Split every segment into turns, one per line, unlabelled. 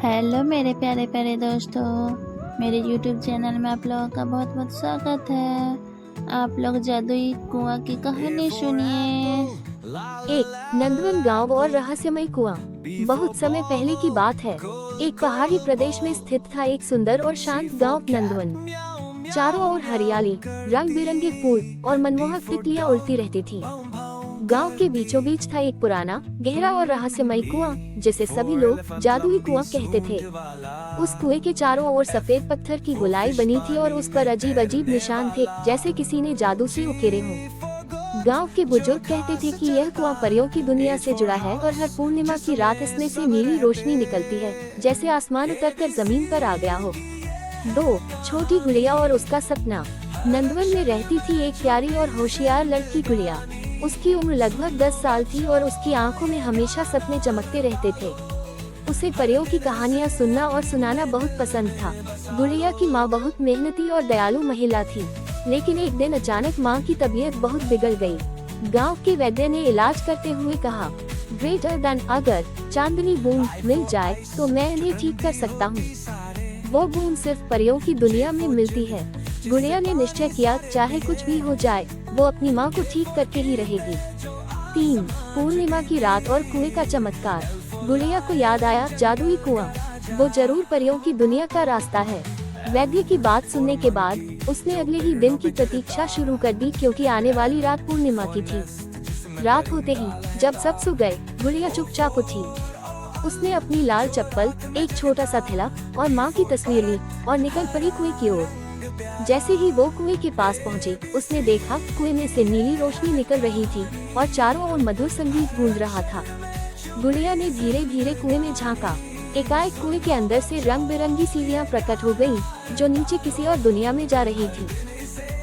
Hello मेरे प्यारे प्यारे दोस्तों, मेरे यूट्यूब चैनल में आप लोगों का बहुत बहुत स्वागत है। आप लोग जादुई कुआं की कहानी सुनिए।
एक नंदवन गांव और रहस्यमय कुआं। बहुत समय पहले की बात है। एक पहाड़ी प्रदेश में स्थित था एक सुंदर और शांत गांव नंदवन। चारों ओर हरियाली, रंग बिरंगे फूल और मनमोहक तितलियां उड़ती रहती थीं। गांव के बीचों बीच था एक पुराना, गहरा और रहस्यमय कुआं, जिसे सभी लोग जादुई कुआं कहते थे। उस कुएं के चारों ओर सफेद पत्थर की गोलाई बनी थी और उस पर अजीब अजीब निशान थे, जैसे किसी ने जादू से उकेरे हों। गांव के बुजुर्ग कहते थे कि यह कुआं परियों की दुनिया से जुड़ा है और हर पूर्णिमा की रात इसमें से नीली रोशनी निकलती है, जैसे आसमान उतरकर जमीन पर आ गया हो। 2. छोटी गुड़िया और उसका सपना। नंदवन में रहती थी एक प्यारी और होशियार लड़की गुड़िया। उसकी उम्र लगभग 10 साल थी और उसकी आंखों में हमेशा सपने चमकते रहते थे। उसे परियों की कहानियां सुनना और सुनाना बहुत पसंद था। गुड़िया की माँ बहुत मेहनती और दयालु महिला थी, लेकिन एक दिन अचानक माँ की तबीयत बहुत बिगड़ गई। गांव के वैद्य ने इलाज करते हुए कहा, ग्रेटर देन अगर चांदनी बूंद मिल जाए तो मैं इन्हें ठीक कर सकता हूँ। वो बूंद सिर्फ परियों की दुनिया में मिलती है। गुड़िया ने निश्चय किया, चाहे कुछ भी हो जाए, वो अपनी माँ को ठीक करके ही रहेगी। 3. पूर्णिमा की रात और कुएं का चमत्कार। गुड़िया को याद आया, जादुई कुआं, वो जरूर परियों की दुनिया का रास्ता है। वैद्य की बात सुनने के बाद उसने अगले ही दिन की प्रतीक्षा शुरू कर दी, क्योंकि आने वाली रात पूर्णिमा की थी। रात होते ही जब सब सो गए, गुड़िया चुपचाप उठी। उसने अपनी लाल चप्पल, एक छोटा सा थैला और माँ की तस्वीर ली और निकल पड़ी कुएं की ओर। जैसे ही वो कुएं के पास पहुँचे, उसने देखा कुएं में से नीली रोशनी निकल रही थी और चारों ओर मधुर संगीत गूंज रहा था। गुड़िया ने धीरे धीरे कुएं में झांका। एकाएक कुएं के अंदर से रंग बिरंगी सीढ़ियां प्रकट हो गयीं, जो नीचे किसी और दुनिया में जा रही थी।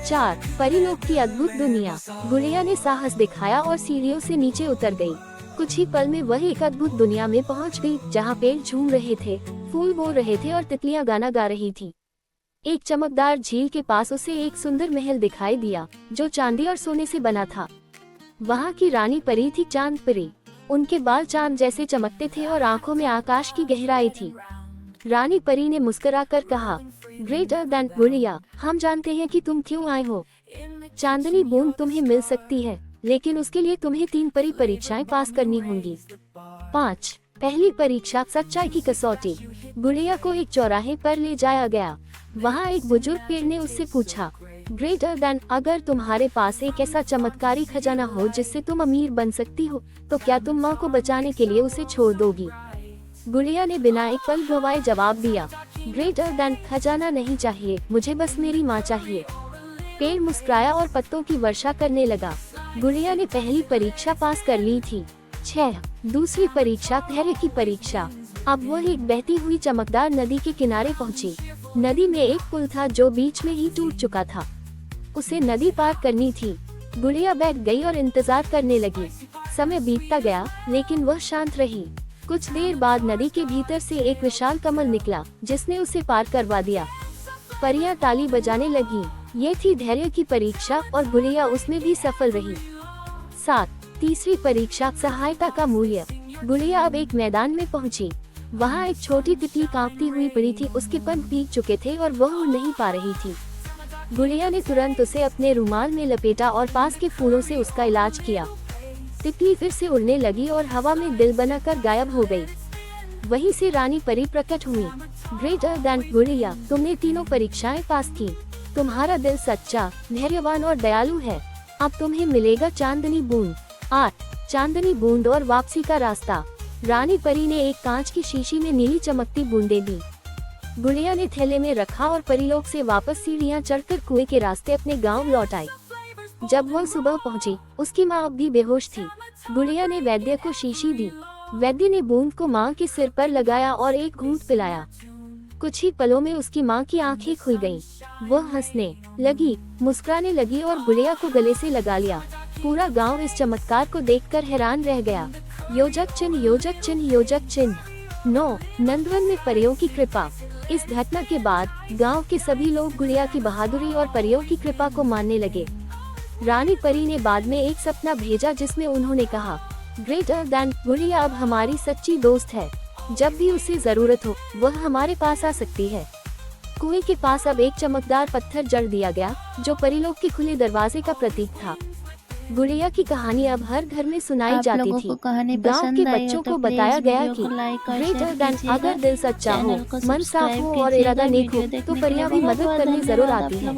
4. परीलोक की अद्भुत दुनिया। गुड़िया ने साहस दिखाया और सीढ़ियों से नीचे उतर गई। कुछ ही पल में वह एक अद्भुत दुनिया में पहुंच गई, जहां पेड़ झूम रहे थे, फूल बोल रहे थे और तितलियां गाना गा रही थी। एक चमकदार झील के पास उसे एक सुंदर महल दिखाई दिया, जो चांदी और सोने से बना था। वहाँ की रानी परी थी चांद परी। उनके बाल चांद जैसे चमकते थे और आंखों में आकाश की गहराई थी। रानी परी ने मुस्कुराकर कहा, ग्रेटर देन गुड़िया, हम जानते हैं कि तुम क्यों आए हो। चांदनी बूंद तुम्हें मिल सकती है, लेकिन उसके लिए तुम्हें 3 परीक्षाएं पास करनी होंगी। 5. पहली परीक्षा, सच्चाई की कसौटी। गुड़िया को एक चौराहे पर ले जाया गया। वहाँ एक बुजुर्ग पेड़ ने उससे पूछा, ग्रेटर देन अगर तुम्हारे पास एक ऐसा चमत्कारी खजाना हो जिससे तुम अमीर बन सकती हो, तो क्या तुम माँ को बचाने के लिए उसे छोड़ दोगी। गुड़िया ने बिना एक पल गवाए जवाब दिया, ग्रेटर देन खजाना नहीं चाहिए, मुझे बस मेरी माँ चाहिए। पेड़ मुस्कुराया और पत्तों की वर्षा करने लगा। गुड़िया ने पहली परीक्षा पास कर ली थी। 6. दूसरी परीक्षा, धैर्य की परीक्षा। अब वह एक बहती हुई चमकदार नदी के किनारे पहुंची। नदी में एक पुल था जो बीच में ही टूट चुका था। उसे नदी पार करनी थी। गुड़िया बैठ गई और इंतजार करने लगी। समय बीतता गया, लेकिन वह शांत रही। कुछ देर बाद नदी के भीतर से एक विशाल कमल निकला, जिसने उसे पार करवा दिया। परियां ताली बजाने लगी। ये थी धैर्य की परीक्षा और गुड़िया उसमें भी सफल रही। 7. तीसरी परीक्षा, सहायता का मूल्य। गुड़िया अब एक मैदान में पहुंची। वहाँ एक छोटी तितली कांपती हुई पड़ी थी। उसके पंख भीग चुके थे और वह उड़ नहीं पा रही थी। गुड़िया ने तुरंत उसे अपने रुमाल में लपेटा और पास के फूलों से उसका इलाज किया। तितली फिर से उड़ने लगी और हवा में दिल बनाकर गायब हो गई। वहीं से रानी परी प्रकट हुई। ग्रेटर देन गुड़िया, तुमने 3 परीक्षाएं पास की। तुम्हारा दिल सच्चा, धैर्यवान और दयालु है। अब तुम्हें मिलेगा चांदनी बूंद। 8. चांदनी बूंद और वापसी का रास्ता। रानी परी ने एक कांच की शीशी में नीली चमकती बूंदें दी। गुड़िया ने थैले में रखा और परीलोक से वापस सीढ़ियां चढ़कर कुएं के रास्ते अपने गांव लौट आई। जब वह सुबह पहुंची, उसकी माँ अब भी बेहोश थी। गुड़िया ने वैद्य को शीशी दी। वैद्य ने बूंद को माँ के सिर पर लगाया और एक घूंट पिलाया। कुछ ही पलों में उसकी माँ की आंखें खुल गईं। वह हंसने लगी, मुस्कुराने लगी और गुड़िया को गले से लगा लिया। पूरा गांव इस चमत्कार को देखकर हैरान रह गया। योजक चिन्ह, योजक चिन्ह, योजक चिन्ह। 9. नंदवन में परियों की कृपा। इस घटना के बाद गांव के सभी लोग गुड़िया की बहादुरी और परियों की कृपा को मानने लगे। रानी परी ने बाद में एक सपना भेजा, जिसमें उन्होंने कहा, ग्रेटर देन गुड़िया अब हमारी सच्ची दोस्त है। जब भी उसे जरूरत हो वह हमारे पास आ सकती है। कुएं के पास अब एक चमकदार पत्थर जड़ दिया गया, जो परीलोक के खुले दरवाजे का प्रतीक था। गुड़िया की कहानी अब हर घर में सुनाई
आप
जाती
लोगों
थी।
को कहानी
गांव के
पसंद आई हो
बच्चों
तो
को
प्लीज
बताया गया
वीडियो
कि
को लाइक और
ग्रेटर
शेयर
देन
कीजिएगा।
अगर दिल सच्चा हो,
चैनल को
मन साफ
सब्सक्राइब
हो और
कीजिएगा।
इरादा नेक हो
वीडियो
तो
देखने के लिए
परियां भी
बहुत
मदद
बहुत
करने जरूर
धन्यवाद
आती
आप
है।
लोगों